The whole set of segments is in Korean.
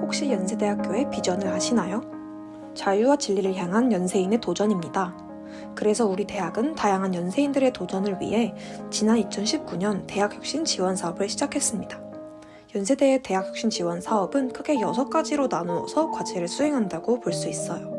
혹시 연세대학교의 비전을 아시나요? 자유와 진리를 향한 연세인의 도전입니다. 그래서 우리 대학은 다양한 연세인들의 도전을 위해 지난 2019년 대학혁신 지원 사업을 시작했습니다. 연세대의 대학혁신 지원 사업은 크게 6가지로 나누어서 과제를 수행한다고 볼 수 있어요.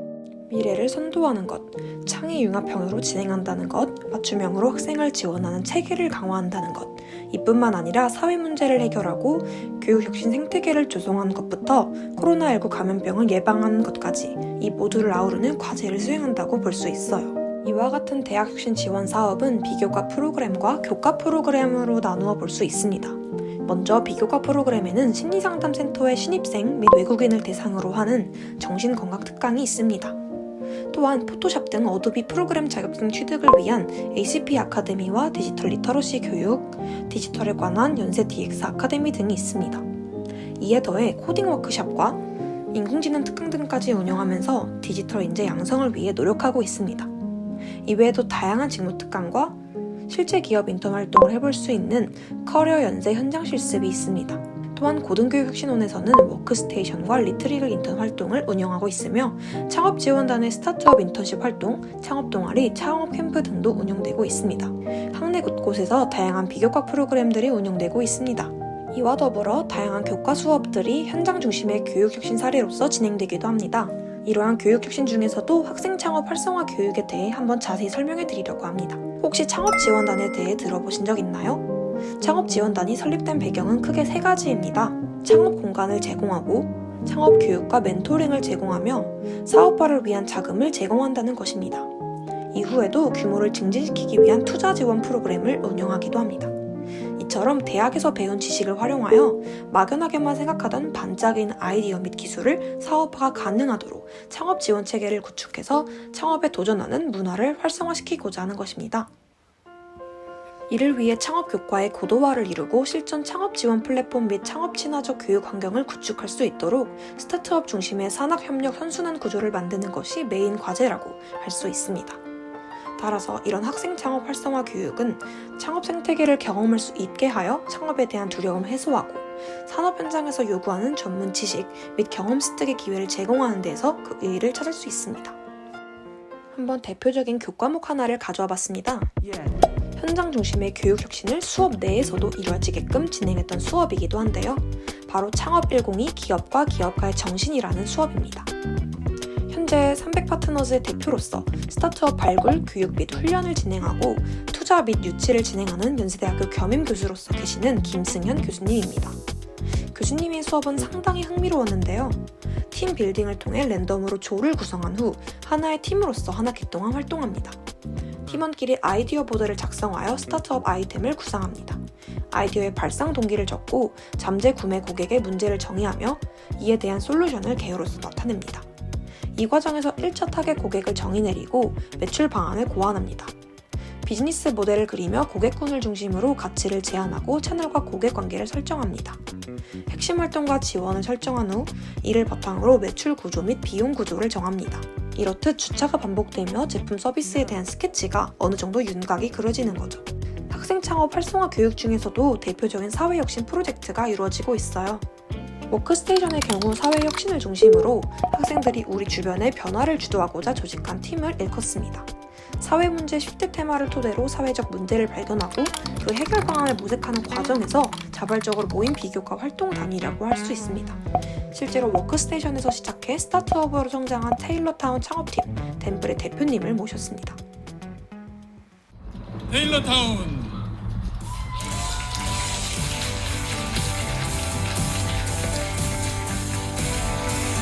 미래를 선도하는 것, 창의 융합형으로 진행한다는 것, 맞춤형으로 학생을 지원하는 체계를 강화한다는 것, 이뿐만 아니라 사회 문제를 해결하고 교육혁신 생태계를 조성하는 것부터 코로나19 감염병을 예방하는 것까지 이 모두를 아우르는 과제를 수행한다고 볼 수 있어요. 이와 같은 대학혁신 지원 사업은 비교과 프로그램과 교과 프로그램으로 나누어 볼 수 있습니다. 먼저 비교과 프로그램에는 심리상담센터의 신입생 및 외국인을 대상으로 하는 정신건강 특강이 있습니다. 또한 포토샵 등 어도비 프로그램 자격증 취득을 위한 ACP 아카데미와 디지털 리터러시 교육, 디지털에 관한 연세 DX 아카데미 등이 있습니다. 이에 더해 코딩 워크샵과 인공지능 특강 등까지 운영하면서 디지털 인재 양성을 위해 노력하고 있습니다. 이외에도 다양한 직무 특강과 실제 기업 인턴 활동을 해볼 수 있는 커리어 연세 현장 실습이 있습니다. 또한 고등교육혁신원에서는 워크스테이션과 리트리글 인턴 활동을 운영하고 있으며 창업지원단의 스타트업 인턴십 활동, 창업동아리, 창업 캠프 등도 운영되고 있습니다. 학내 곳곳에서 다양한 비교과 프로그램들이 운영되고 있습니다. 이와 더불어 다양한 교과 수업들이 현장 중심의 교육혁신 사례로서 진행되기도 합니다. 이러한 교육혁신 중에서도 학생 창업 활성화 교육에 대해 한번 자세히 설명해 드리려고 합니다. 혹시 창업지원단에 대해 들어보신 적 있나요? 창업지원단이 설립된 배경은 크게 3가지입니다. 창업 공간을 제공하고 창업 교육과 멘토링을 제공하며 사업화를 위한 자금을 제공한다는 것입니다. 이후에도 규모를 증진시키기 위한 투자 지원 프로그램을 운영하기도 합니다. 이처럼 대학에서 배운 지식을 활용하여 막연하게만 생각하던 반짝이는 아이디어 및 기술을 사업화가 가능하도록 창업 지원 체계를 구축해서 창업에 도전하는 문화를 활성화시키고자 하는 것입니다. 이를 위해 창업 교과의 고도화를 이루고 실전 창업 지원 플랫폼 및 창업 친화적 교육 환경을 구축할 수 있도록 스타트업 중심의 산학협력 선순환 구조를 만드는 것이 메인 과제라고 할 수 있습니다. 따라서 이런 학생 창업 활성화 교육은 창업 생태계를 경험할 수 있게 하여 창업에 대한 두려움을 해소하고 산업 현장에서 요구하는 전문 지식 및 경험 습득의 기회를 제공하는 데에서 그 의의를 찾을 수 있습니다. 한번 대표적인 교과목 하나를 가져와 봤습니다. 현장 중심의 교육 혁신을 수업 내에서도 이루어지게끔 진행했던 수업이기도 한데요. 바로 창업 102 기업과 기업가의 정신이라는 수업입니다. 현재 300파트너즈의 대표로서 스타트업 발굴, 교육 및 훈련을 진행하고 투자 및 유치를 진행하는 연세대학교 겸임교수로서 계시는 김승현 교수님입니다. 교수님의 수업은 상당히 흥미로웠는데요. 팀 빌딩을 통해 랜덤으로 조를 구성한 후 하나의 팀으로서 한 학기 동안 활동합니다. 팀원끼리 아이디어 보드를 작성하여 스타트업 아이템을 구상합니다. 아이디어의 발상 동기를 적고 잠재 구매 고객의 문제를 정의하며 이에 대한 솔루션을 개요로서 나타냅니다. 이 과정에서 1차 타겟 고객을 정의 내리고 매출 방안을 고안합니다. 비즈니스 모델을 그리며 고객군을 중심으로 가치를 제안하고 채널과 고객 관계를 설정합니다. 핵심 활동과 지원을 설정한 후 이를 바탕으로 매출 구조 및 비용 구조를 정합니다. 이렇듯 주차가 반복되며 제품 서비스에 대한 스케치가 어느 정도 윤곽이 그려지는 거죠. 학생 창업 활성화 교육 중에서도 대표적인 사회혁신 프로젝트가 이루어지고 있어요. 워크스테이션의 경우 사회혁신을 중심으로 학생들이 우리 주변의 변화를 주도하고자 조직한 팀을 일컫습니다. 사회문제 10대 테마를 토대로 사회적 문제를 발견하고 그 해결 방안을 모색하는 과정에서 자발적으로 모인 비교과 활동 단위라고 할 수 있습니다. 실제로 워크스테이션에서 시작해 스타트업으로 성장한 테일러타운 창업팀 덴블의 대표님을 모셨습니다. 테일러타운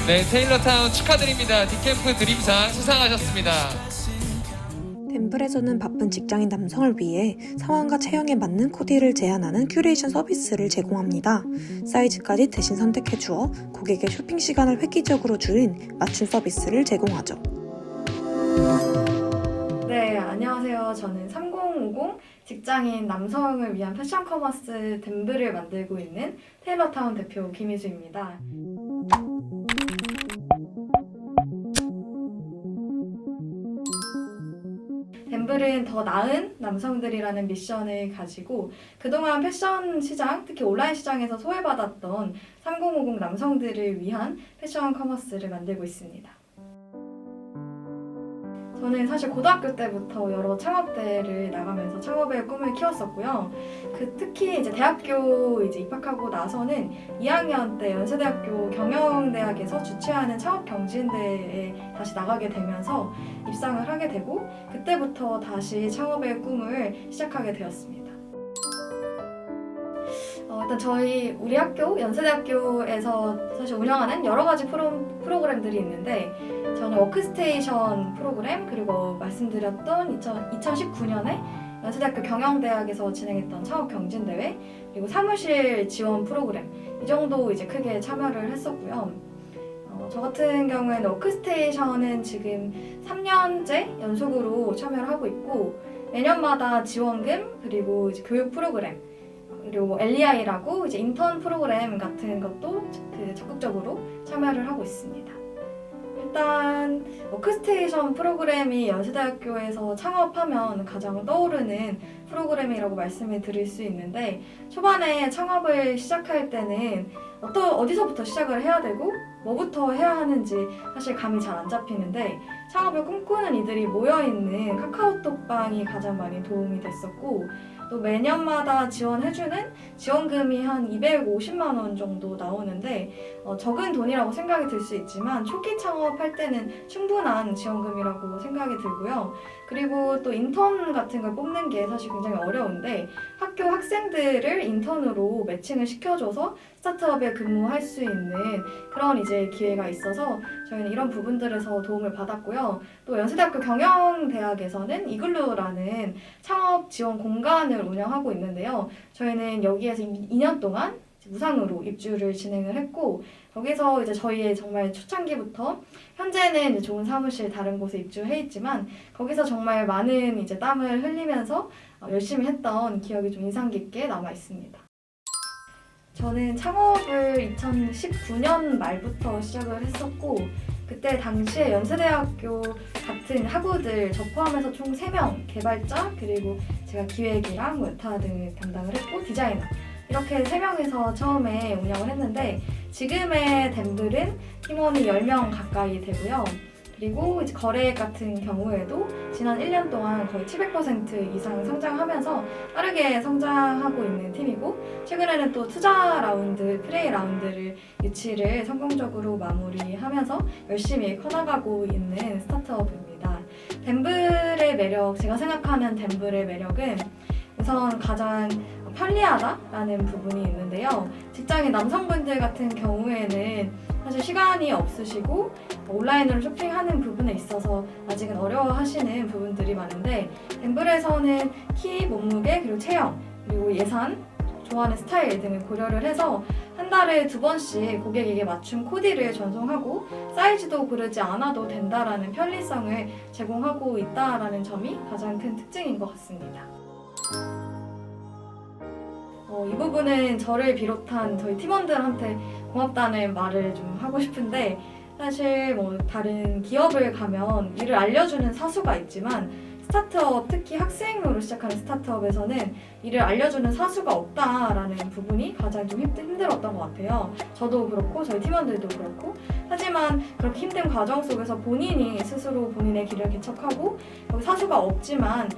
네, 테일러타운 축하드립니다. 디캠프 드림상 수상하셨습니다. 덴블에서는 바쁜 직장인 남성을 위해 상황과 체형에 맞는 코디를 제안하는 큐레이션 서비스를 제공합니다. 사이즈까지 대신 선택해주어 고객의 쇼핑 시간을 획기적으로 줄인 맞춤 서비스를 제공하죠. 네, 안녕하세요. 저는 3050 직장인 남성을 위한 패션 커머스 덴블을 만들고 있는 테일러타운 대표 김희수입니다. 덴블 덴블은 더 나은 남성들이라는 미션을 가지고 그동안 패션 시장, 특히 온라인 시장에서 소외받았던 3050 남성들을 위한 패션 커머스를 만들고 있습니다. 저는 사실 고등학교 때부터 여러 창업대회를 나가면서 창업의 꿈을 키웠었고요. 특히 이제 대학교 입학하고 나서는 2학년 때 연세대학교 경영대학에서 주최하는 창업경진대회에 다시 나가게 되면서 입상을 하게 되고 그때부터 다시 창업의 꿈을 시작하게 되었습니다. 일단 우리 학교 연세대학교에서 사실 운영하는 여러 가지 프로그램들이 있는데 저는 워크스테이션 프로그램 그리고 말씀드렸던 2019년에 연세대학교 경영대학에서 진행했던 창업경진대회 그리고 사무실 지원 프로그램 이 정도 이제 크게 참여를 했었고요. 저 같은 경우에는 워크스테이션은 지금 3년째 연속으로 참여를 하고 있고 매년마다 지원금 그리고 이제 교육 프로그램 그리고 LEI라고 이제 인턴 프로그램 같은 것도 적극적으로 참여를 하고 있습니다. 일단 워크스테이션 프로그램이 연세대학교에서 창업하면 가장 떠오르는 프로그램이라고 말씀을 드릴 수 있는데 초반에 창업을 시작할 때는 어디서부터 시작을 해야 되고 뭐부터 해야 하는지 사실 감이 잘 안 잡히는데 창업을 꿈꾸는 이들이 모여있는 카카오톡방이 가장 많이 도움이 됐었고 또 매년마다 지원해주는 지원금이 한 250만 원 정도 나오는데 적은 돈이라고 생각이 들 수 있지만 초기 창업할 때는 충분한 지원금이라고 생각이 들고요. 그리고 또 인턴 같은 걸 뽑는 게 사실 굉장히 어려운데 학교 학생들을 인턴으로 매칭을 시켜줘서 스타트업에 근무할 수 있는 그런 이제 기회가 있어서 저희는 이런 부분들에서 도움을 받았고요. 또 연세대학교 경영대학에서는 이글루라는 창업 지원 공간을 운영하고 있는데요. 저희는 여기에서 2년 동안 무상으로 입주를 진행을 했고 거기서 이제 저희의 정말 초창기부터 현재는 이제 좋은 사무실 다른 곳에 입주해 있지만 거기서 정말 많은 이제 땀을 흘리면서 열심히 했던 기억이 좀 인상 깊게 남아 있습니다. 저는 창업을 2019년 말부터 시작을 했었고 그때 당시에 연세대학교 같은 학우들 저 포함해서 총 3명 개발자 그리고 제가 기획이랑 웨타 등을 담당을 했고 디자이너 이렇게 3명이서 처음에 운영을 했는데 지금의 덴블은 팀원이 10명 가까이 되고요. 그리고 이제 거래 같은 경우에도 지난 1년 동안 거의 700% 이상 성장하면서 빠르게 성장하고 있는 팀이고 최근에는 또 투자 라운드, 프레이 라운드를 유치를 성공적으로 마무리하면서 열심히 커나가고 있는 스타트업입니다. 덴블의 매력, 제가 생각하는 덴블의 매력은 우선 가장 편리하다라는 부분이 있는데요. 직장인 남성분들 같은 경우에는 사실 시간이 없으시고 온라인으로 쇼핑하는 부분에 있어서 아직은 어려워하시는 부분들이 많은데 덴블에서는 키, 몸무게, 그리고 체형, 그리고 예산, 좋아하는 스타일 등을 고려를 해서 한 달에 2번씩 고객에게 맞춤 코디를 전송하고 사이즈도 고르지 않아도 된다라는 편리성을 제공하고 있다라는 점이 가장 큰 특징인 것 같습니다. 이 부분은 저를 비롯한 저희 팀원들한테 고맙다는 말을 좀 하고 싶은데 사실 다른 기업을 가면 일을 알려주는 사수가 있지만 스타트업, 특히 학생으로 시작하는 스타트업에서는 일을 알려주는 사수가 없다라는 부분이 가장 좀 힘들었던 것 같아요. 저도 그렇고 저희 팀원들도 그렇고 하지만 그렇게 힘든 과정 속에서 본인이 스스로 본인의 길을 개척하고 여기 사수가 없지만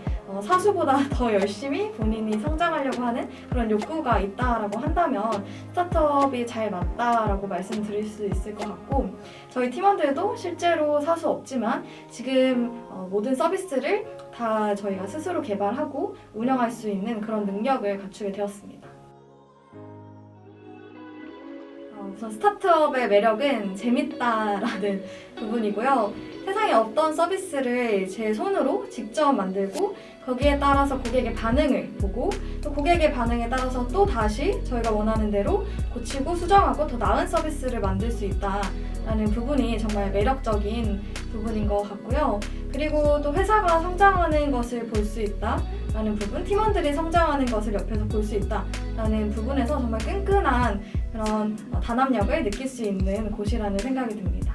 사수보다 더 열심히 본인이 성장하려고 하는 그런 욕구가 있다라고 한다면 스타트업이 잘 맞다라고 말씀드릴 수 있을 것 같고 저희 팀원들도 실제로 사수 없지만 지금 모든 서비스를 다 저희가 스스로 개발하고 운영할 수 있는 그런 능력을 갖추게 되었습니다. 우선 스타트업의 매력은 재밌다라는 부분이고요. 세상에 없던 서비스를 제 손으로 직접 만들고 거기에 따라서 고객의 반응을 보고 또 고객의 반응에 따라서 또 다시 저희가 원하는 대로 고치고 수정하고 더 나은 서비스를 만들 수 있다라는 부분이 정말 매력적인 부분인 것 같고요. 그리고 또 회사가 성장하는 것을 볼 수 있다라는 부분, 팀원들이 성장하는 것을 옆에서 볼 수 있다라는 부분에서 정말 끈끈한 그런 단합력을 느낄 수 있는 곳이라는 생각이 듭니다.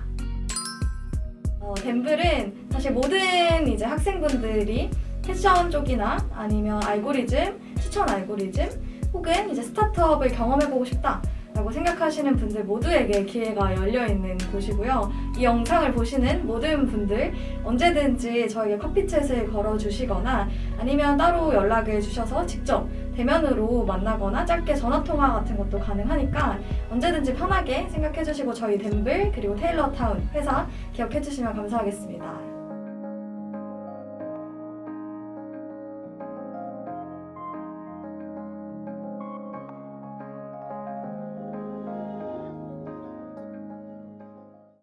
덴블은 사실 모든 이제 학생분들이 패션 쪽이나 아니면 알고리즘, 추천 알고리즘, 혹은 이제 스타트업을 경험해보고 싶다 라고 생각하시는 분들 모두에게 기회가 열려있는 곳이고요. 이 영상을 보시는 모든 분들 언제든지 저에게 커피챗을 걸어주시거나 아니면 따로 연락을 주셔서 직접 대면으로 만나거나 짧게 전화통화 같은 것도 가능하니까 언제든지 편하게 생각해주시고 저희 덴블 그리고 테일러타운 회사 기억해주시면 감사하겠습니다.